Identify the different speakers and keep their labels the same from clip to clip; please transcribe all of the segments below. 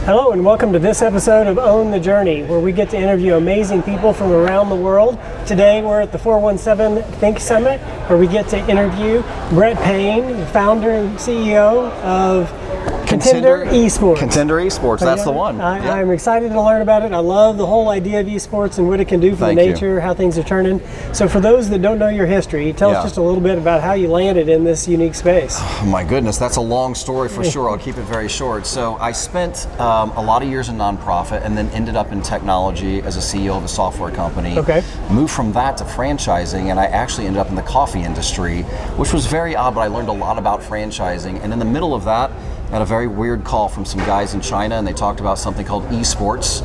Speaker 1: Hello and welcome to this episode of Own the Journey, where we get to interview amazing people from around the world. Today we're at the 417 Think Summit, where we get to interview Brett Payne, founder and CEO of Contender eSports.
Speaker 2: Contender eSports, that's the one.
Speaker 1: I'm excited to learn about it. I love the whole idea of eSports and what it can do for the nature, how things are turning. So for those that don't know your history, tell us just a little bit about how you landed in this unique space.
Speaker 2: Oh my goodness, that's a long story for sure. I'll keep it very short. So I spent a lot of years in nonprofit and then ended up in technology as a CEO of a software company.
Speaker 1: Okay.
Speaker 2: Moved from that to franchising, and I actually ended up in the coffee industry, which was very odd, but I learned a lot about franchising. And in the middle of that, I had a very weird call from some guys in China, and they talked about something called eSports.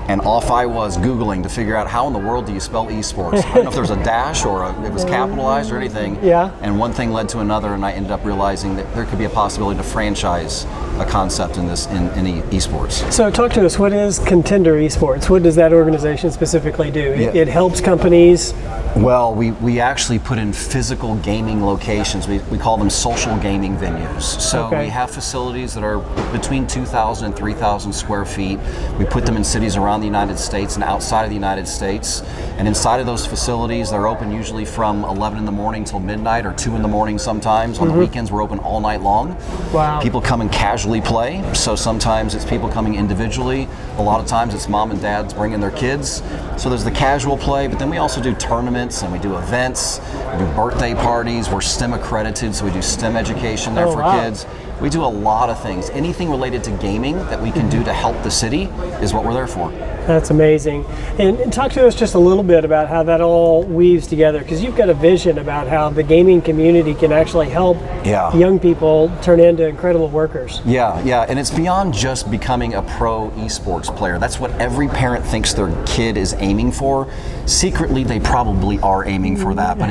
Speaker 2: And off I was Googling to figure out how in the world do you spell eSports. I don't know if there was a dash or it was capitalized or anything. And one thing led to another, and I ended up realizing that there could be a possibility to franchise a concept in eSports.
Speaker 1: So talk to us, what is Contender eSports? What does that organization specifically do? It helps companies.
Speaker 2: Well, we actually put in physical gaming locations. We call them social gaming venues. So we have facilities that are between 2,000 and 3,000 square feet. We put them in cities around the United States and outside of the United States. And inside of those facilities, they're open usually from 11 in the morning till midnight or 2 in the morning sometimes. On the weekends, we're open all night long.
Speaker 1: Wow.
Speaker 2: People come and casually play. So sometimes it's people coming individually. A lot of times it's mom and dads bringing their kids. So there's the casual play, but then we also do tournaments and we do events, we do birthday parties. We're STEM accredited, so we do STEM education there for kids. We do a lot of things. Anything related to gaming that we can do to help the city is what we're there for.
Speaker 1: That's amazing. And talk to us just a little bit about how that all weaves together, because you've got a vision about how the gaming community can actually help young people turn into incredible workers.
Speaker 2: Yeah, and it's beyond just becoming a pro esports player. That's what every parent thinks their kid is aiming for. Secretly, they probably are aiming for that, but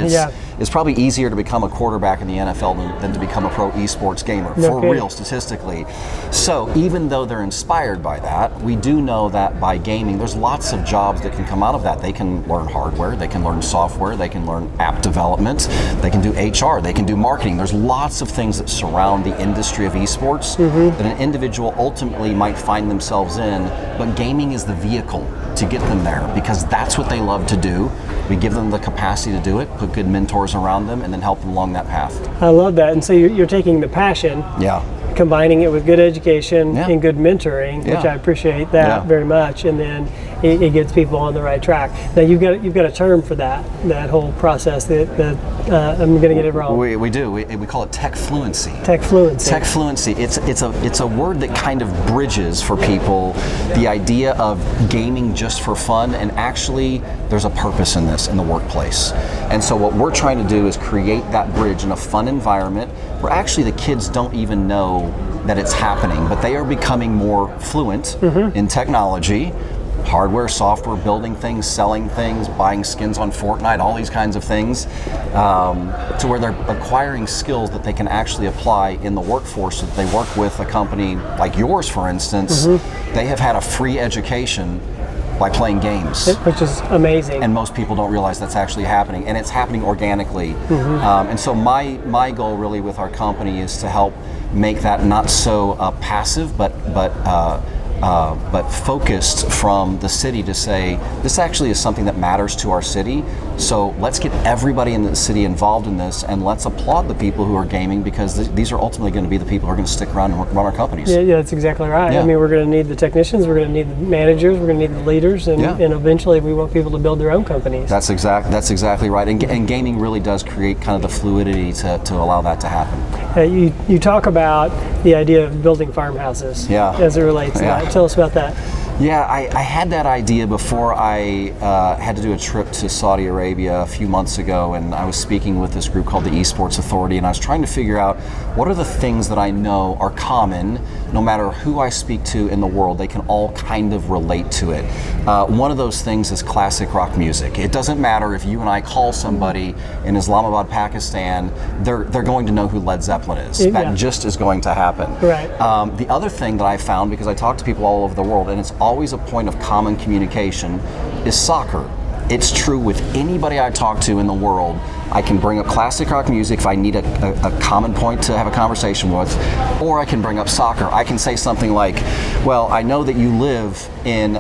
Speaker 2: it's probably easier to become a quarterback in the NFL than to become a pro esports gamer, real, statistically. So even though they're inspired by that, we do know that by gaming, there's lots of jobs that can come out of that. They can learn hardware, they can learn software, they can learn app development, they can do HR, they can do marketing. There's lots of things that surround the industry of esports that an individual ultimately might find themselves in, but gaming is the vehicle to get them there because that's what they love to do. We give them the capacity to do it, put good mentors around them, and then help them along that path.
Speaker 1: I love that. And so you're taking the passion, combining it with good education and good mentoring, which I appreciate that very much, and then it gets people on the right track. Now you've got a term for that whole process that I'm going to get it wrong.
Speaker 2: We do. We call it tech fluency.
Speaker 1: Tech fluency.
Speaker 2: Tech fluency. It's a word that kind of bridges for people the idea of gaming just for fun, and actually there's a purpose in this in the workplace. And so what we're trying to do is create that bridge in a fun environment where actually the kids don't even know that it's happening, but they are becoming more fluent in technology, hardware, software, building things, selling things, buying skins on Fortnite, all these kinds of things, to where they're acquiring skills that they can actually apply in the workforce. So that they work with a company like yours, for instance, they have had a free education by playing games.
Speaker 1: Which is amazing.
Speaker 2: And most people don't realize that's actually happening, and it's happening organically. And so my goal really with our company is to help make that not so passive, but focused from the city to say, this actually is something that matters to our city, so let's get everybody in the city involved in this, and let's applaud the people who are gaming, because these are ultimately going to be the people who are going to stick around and run our companies.
Speaker 1: Yeah, that's exactly right. I mean, we're going to need the technicians, we're going to need the managers, we're going to need the leaders, and eventually we want people to build their own companies. That's
Speaker 2: exactly right, and gaming really does create kind of the fluidity to allow that to happen.
Speaker 1: You talk about the idea of building farmhouses as it relates to that. Tell us about that.
Speaker 2: Yeah, I had that idea before I had to do a trip to Saudi Arabia a few months ago, and I was speaking with this group called the eSports Authority, and I was trying to figure out what are the things that I know are common, no matter who I speak to in the world, they can all kind of relate to it. One of those things is classic rock music. It doesn't matter if you and I call somebody in Islamabad, Pakistan, they're going to know who Led Zeppelin is. That just is going to happen.
Speaker 1: Right.
Speaker 2: The other thing that I found, because I talk to people all over the world, and it's always a point of common communication, is soccer. it's true with anybody I talk to in the world. I can bring up classic rock music if I need a common point to have a conversation with, or I can bring up soccer. I can say something like, well, I know that you live in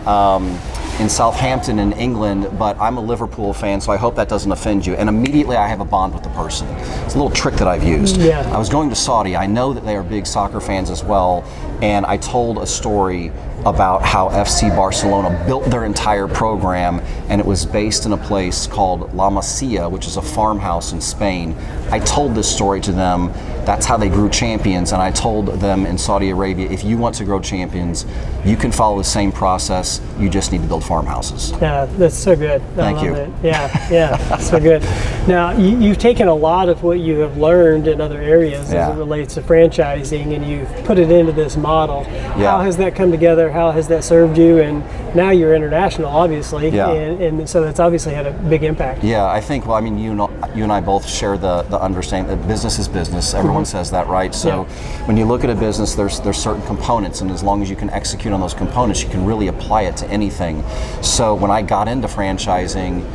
Speaker 2: Southampton in England, but I'm a Liverpool fan, so I hope that doesn't offend you. And immediately I have a bond with the person. It's a little trick that I've used.
Speaker 1: Yeah.
Speaker 2: I was going to Saudi. I know that they are big soccer fans as well, and I told a story about how FC Barcelona built their entire program, and it was based in a place called La Masia, which is a farmhouse in Spain. I told this story to them. That's how they grew champions, and I told them in Saudi Arabia, if you want to grow champions, you can follow the same process. You just need to build farmhouses.
Speaker 1: Yeah, that's so good.
Speaker 2: Thank you.
Speaker 1: It. Yeah, so good. Now, you've taken a lot of what you have learned in other areas as it relates to franchising, and you've put it into this model. How has that come together? How has that served you? And now you're international, obviously, and so that's obviously had a big impact.
Speaker 2: Yeah, I think, well, I mean, you and I both share the understanding that business is business. Everyone says that, right? So when you look at a business, there's certain components, and as long as you can execute on those components, you can really apply it to anything. So when I got into franchising,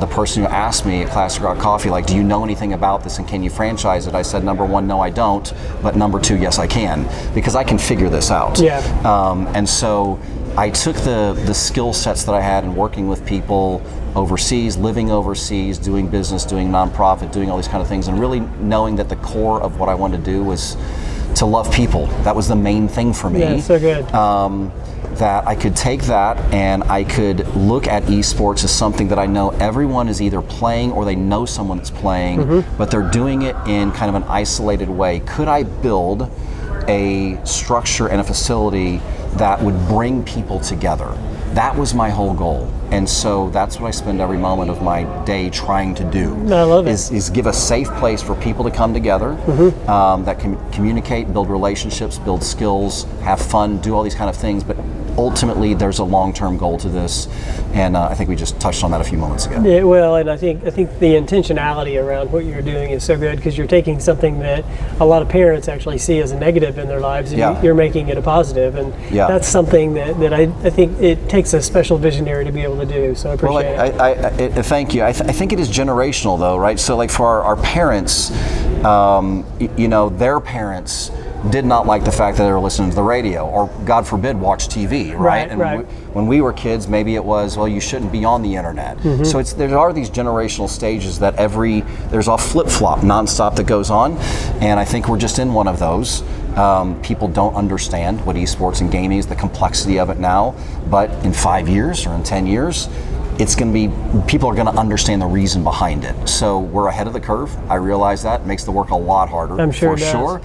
Speaker 2: the person who asked me at Classic Rock Coffee, like, do you know anything about this and can you franchise it? I said, number one, no, I don't. But number two, yes, I can, because I can figure this out. And so I took the skill sets that I had in working with people overseas, living overseas, doing business, doing nonprofit, doing all these kind of things, and really knowing that the core of what I wanted to do was to love people. That was the main thing for me.
Speaker 1: Yeah, so good.
Speaker 2: That I could take that and I could look at esports as something that I know everyone is either playing or they know someone that's playing, but they're doing it in kind of an isolated way. Could I build a structure and a facility that would bring people together? That was my whole goal. And so that's what I spend every moment of my day trying to do.
Speaker 1: I love it.
Speaker 2: Is give a safe place for people to come together, that can communicate, build relationships, build skills, have fun, do all these kind of things. But ultimately, there's a long-term goal to this, and I think we just touched on that a few moments ago.
Speaker 1: Yeah, well, and I think the intentionality around what you're doing is so good, because you're taking something that a lot of parents actually see as a negative in their lives, and you're making it a positive, and that's something that I think it takes a special visionary to be able to do. So I appreciate
Speaker 2: it. Thank you. I think it is generational, though, right? So, like, for our parents, their parents did not like the fact that they were listening to the radio, or God forbid, watch TV, right? When we were kids, maybe it was, well, you shouldn't be on the internet. So there are these generational stages that there's a flip-flop nonstop that goes on, and I think we're just in one of those. People don't understand what esports and gaming is, the complexity of it now, but in 5 years or in 10 years, people are going to understand the reason behind it. So we're ahead of the curve. I realize that. It makes the work a lot harder.
Speaker 1: I'm sure
Speaker 2: for sure.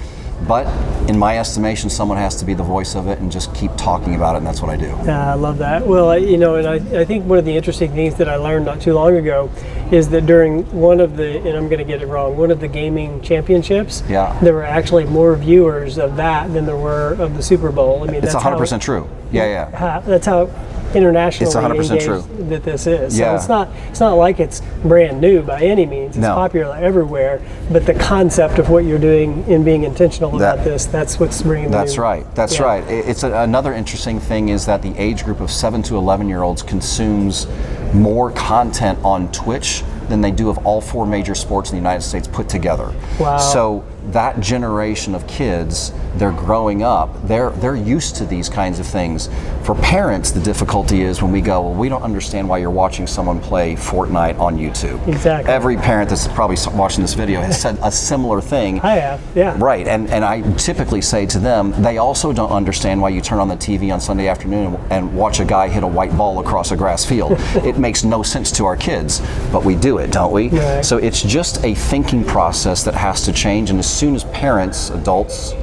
Speaker 2: But in my estimation, someone has to be the voice of it and just keep talking about it, and that's what I do.
Speaker 1: I love that. Well, and I think one of the interesting things that I learned not too long ago is that during one of the gaming championships, there were actually more viewers of that than there were of the Super Bowl. I mean,
Speaker 2: it's 100% true.
Speaker 1: That's how internationally
Speaker 2: it's 100%
Speaker 1: engaged
Speaker 2: true.
Speaker 1: that this is. So it's not like it's brand new by any means. It's popular everywhere, but the concept of what you're doing in being intentional about this, that's what's bringing the
Speaker 2: That's right. That's right. It's another interesting thing is that the age group of 7 to 11-year-olds consumes more content on Twitch than they do of all 4 major sports in the United States put together.
Speaker 1: Wow.
Speaker 2: So that generation of kids, they're growing up, they're used to these kinds of things. For parents, the difficulty is when we go, well, we don't understand why you're watching someone play Fortnite on YouTube.
Speaker 1: Exactly.
Speaker 2: Every parent that's probably watching this video has said a similar thing.
Speaker 1: I have, yeah.
Speaker 2: Right, and I typically say to them, they also don't understand why you turn on the TV on Sunday afternoon and watch a guy hit a white ball across a grass field. It makes no sense to our kids, but we do it, don't we?
Speaker 1: Right.
Speaker 2: So it's just a thinking process that has to change, and as soon as parents, adults,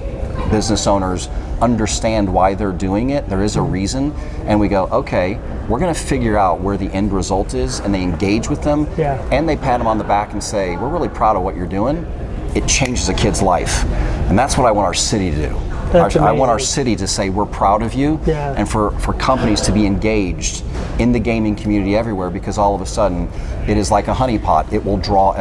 Speaker 2: business owners understand why they're doing it, there is a reason, and we go, okay, we're going to figure out where the end result is, and they engage with them, and they pat them on the back and say, we're really proud of what you're doing. It changes a kid's life, and that's what I want our city to do. I want our city to say we're proud of you, and for companies to be engaged in the gaming community everywhere, because all of a sudden it is like a honeypot. It'll draw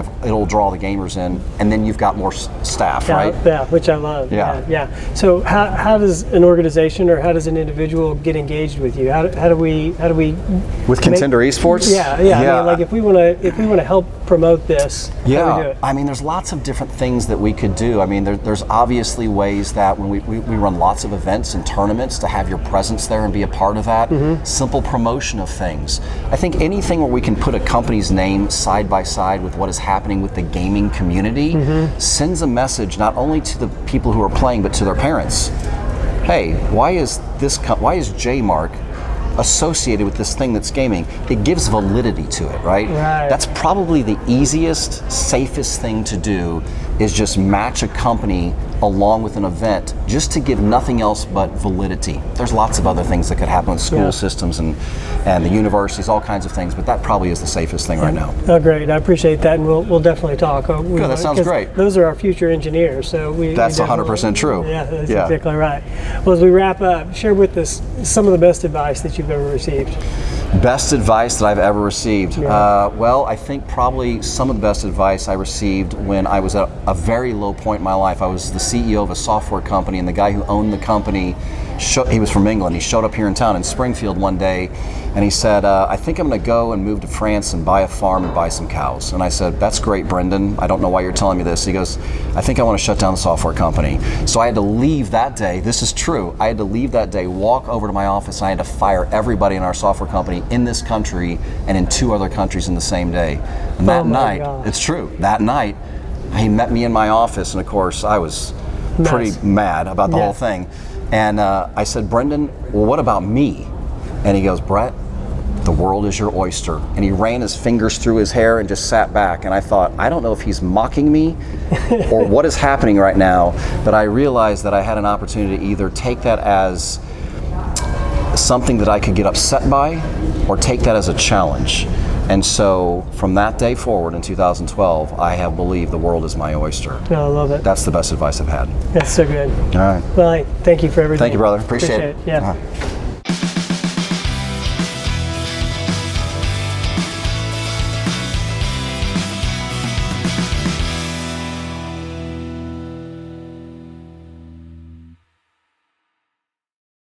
Speaker 2: the gamers in, and then you've got more staff, right?
Speaker 1: Yeah, which I love. Yeah. So how does an organization or how does an individual get engaged with you? How do we
Speaker 2: with Contender Esports?
Speaker 1: Yeah. I mean, like if we want to help promote this, how do we do it?
Speaker 2: I mean, there's lots of different things that we could do. I mean, there's obviously ways that when we run lots of events and tournaments, to have your presence there and be a part of that. Simple promotion of things. I think anything where we can put a company's name side by side with what is happening with the gaming community sends a message not only to the people who are playing, but to their parents. Hey, why is J-Mark associated with this thing that's gaming? It gives validity to it, right? That's probably the easiest, safest thing to do, is just match a company along with an event, just to give nothing else but validity. There's lots of other things that could happen with school systems and the universities, all kinds of things, but that probably is the safest thing right now.
Speaker 1: Oh, great. I appreciate that, and we'll definitely talk.
Speaker 2: Good, that sounds great.
Speaker 1: Those are our future engineers, so
Speaker 2: that's 100% true.
Speaker 1: Yeah, that's exactly right. Well, as we wrap up, share with us some of the best advice that you've ever received.
Speaker 2: Best advice that I've ever received? Well, I think probably some of the best advice I received when I was at a very low point in my life. I was the CEO of a software company, and the guy who owned the company, he was from England. He showed up here in town in Springfield one day, and he said, I think I'm going to go and move to France and buy a farm and buy some cows. And I said, that's great, Brendan. I don't know why you're telling me this. He goes, I think I want to shut down the software company. So I had to leave that day. This is true. I had to leave that day, walk over to my office, and I had to fire everybody in our software company in this country and in 2 other countries in the same day. And that night, it's true, that night, he met me in my office, and of course I was pretty mad about the whole thing. And I said, Brendan, well, what about me? And he goes, Brett, the world is your oyster. And he ran his fingers through his hair and just sat back. And I thought, I don't know if he's mocking me or what is happening right now, but I realized that I had an opportunity to either take that as something that I could get upset by or take that as a challenge. And so from that day forward in 2012, I have believed the world is my oyster.
Speaker 1: I love it.
Speaker 2: That's the best advice I've had.
Speaker 1: That's so good.
Speaker 2: All right.
Speaker 1: Well, thank you for everything.
Speaker 2: Thank you, brother. Appreciate it.
Speaker 1: Yeah.